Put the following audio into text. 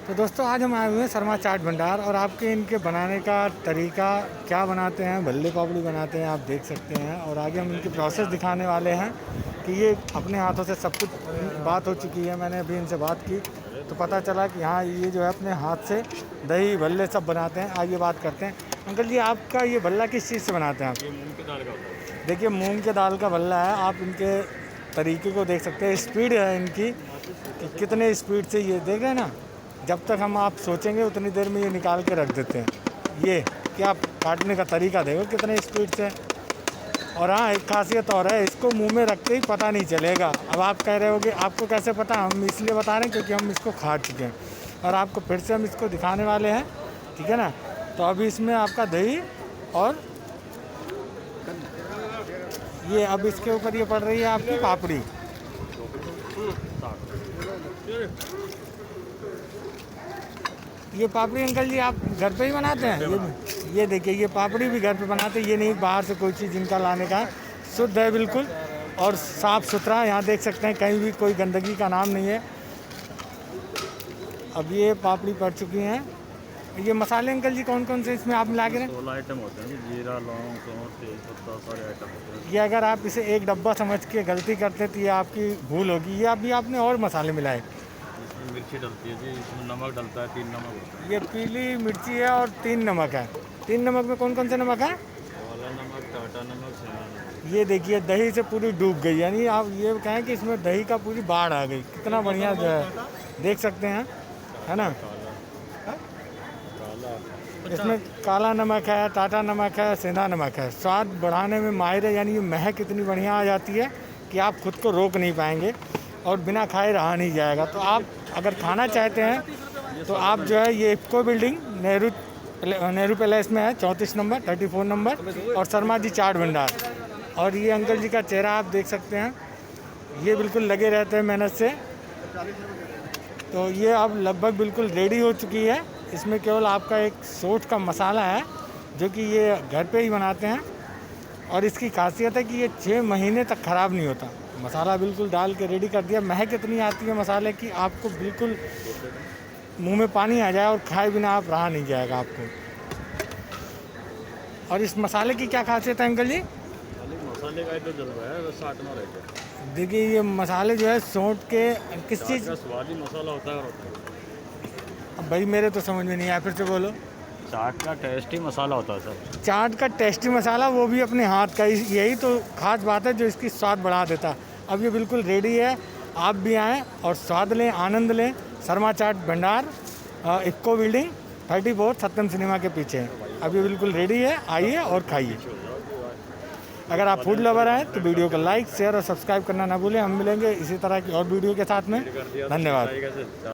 तो दोस्तों आज हम आए हुए हैं शर्मा चाट भंडार और आपके इनके बनाने का तरीका क्या बनाते हैं, भल्ले पापड़ी बनाते हैं आप देख सकते हैं। और आगे हम इनकी प्रोसेस दिखाने वाले हैं कि ये अपने हाथों से सब कुछ बात हो चुकी है। मैंने अभी इनसे बात की तो पता चला कि हाँ ये जो है अपने हाथ से दही भल्ले सब बनाते हैं। आइए बात करते हैं। अंकल जी आपका ये भल्ला किस चीज़ से बनाते हैं आप? ये मूंग की दाल का होता है। देखिए मूंग के दाल का भल्ला है। आप इनके तरीके को देख सकते हैं, स्पीड है इनकी कि कितने स्पीड से ये देख रहे हैं ना। जब तक हम आप सोचेंगे उतनी देर में ये निकाल के रख देते हैं। ये कि आप काटने का तरीका देखो कितने स्पीड से। और हाँ एक खासियत और है, इसको मुंह में रखते ही पता नहीं चलेगा। अब आप कह रहे होगे आपको कैसे पता, हम इसलिए बता रहे हैं क्योंकि हम इसको खा चुके हैं और आपको फिर से हम इसको दिखाने वाले हैं, ठीक है ना। तो अभी इसमें आपका दही और ये अब इसके ऊपर ये पड़ रही है आपकी पापड़ी। ये पापड़ी अंकल जी आप घर पे ही बनाते हैं? ये देखिए ये पापड़ी भी घर पे बनाते हैं। ये नहीं बाहर से कोई चीज़ इनका लाने का है, शुद्ध है बिल्कुल और साफ़ सुथरा। यहाँ देख सकते हैं कहीं भी कोई गंदगी का नाम नहीं है। अब ये पापड़ी पड़ चुकी हैं। ये मसाले अंकल जी कौन कौन से इसमें आप मिला के रहे? 16 आइटम होते हैं जी, जीरा, लौंग, सौंठ, तेजपत्ता, सारे आइटम होते हैं। ये अगर आप इसे एक डब्बा समझ के गलती करते तो ये आपकी भूल होगी। ये अभी आपने और मसाले मिलाए? इसमें मिर्ची डलती है जी, इसमें नमक डलता है, 3 नमक होता है। ये पीली मिर्ची है और 3 नमक है। 3 नमक में कौन कौन से नमक है? काला नमक, टाटा नमक, सेंधा नमक। ये देखिए दही से पूरी डूब गई, यानी आप ये कहें कि इसमें दही का पूरी बाढ़ आ गई। कितना बढ़िया जो है देख सकते हैं, है ना। इसमें काला नमक है, टाटा नमक है, सेंधा नमक है। स्वाद बढ़ाने में माहिर है, यानी ये महक इतनी बढ़िया आ जाती है कि आप खुद को रोक नहीं पाएंगे और बिना खाए रहा नहीं जाएगा। तो आप अगर खाना चाहते हैं तो आप जो है ये इफ्को बिल्डिंग नेहरू पैलेस में है, 34 नंबर 34 नंबर और शर्मा जी चाट भंडार। और ये अंकल जी का चेहरा आप देख सकते हैं, ये बिल्कुल लगे रहते हैं मेहनत से। तो ये अब लगभग बिल्कुल रेडी हो चुकी है। इसमें केवल आपका एक सौंठ का मसाला है जो कि ये घर पे ही बनाते हैं और इसकी खासियत है कि ये 6 महीने तक ख़राब नहीं होता। मसाला बिल्कुल डाल के रेडी कर दिया। महक इतनी आती है मसाले की, आपको बिल्कुल मुंह में पानी आ जाए और खाए बिना आप रहा नहीं जाएगा आपको। और इस मसाले की क्या खासियत है अंकल जी? मसाले का जो जलवा है वो 60 में रहता है। देखिए ये मसाले जो है सौंठ के किस चीज़ का स्वाद ही मसाला होता है। अब भाई मेरे तो समझ में नहीं आया, फिर से बोलो। चाट का टेस्टी मसाला होता है सर। चाट का टेस्टी मसाला, वो भी अपने हाथ का। यही तो खास बात है जो इसकी स्वाद बढ़ा देता है। अब ये बिल्कुल रेडी है, आप भी आएँ और स्वाद लें, आनंद लें। शर्मा चाट भंडार, इफ्को बिल्डिंग 34 सत्यम सिनेमा के पीछे। अब ये बिल्कुल रेडी है, आइए और खाइए। अगर आप फूड लवर हैं तो वीडियो को लाइक शेयर और सब्सक्राइब करना ना भूलें। हम मिलेंगे इसी तरह की और वीडियो के साथ में। धन्यवाद।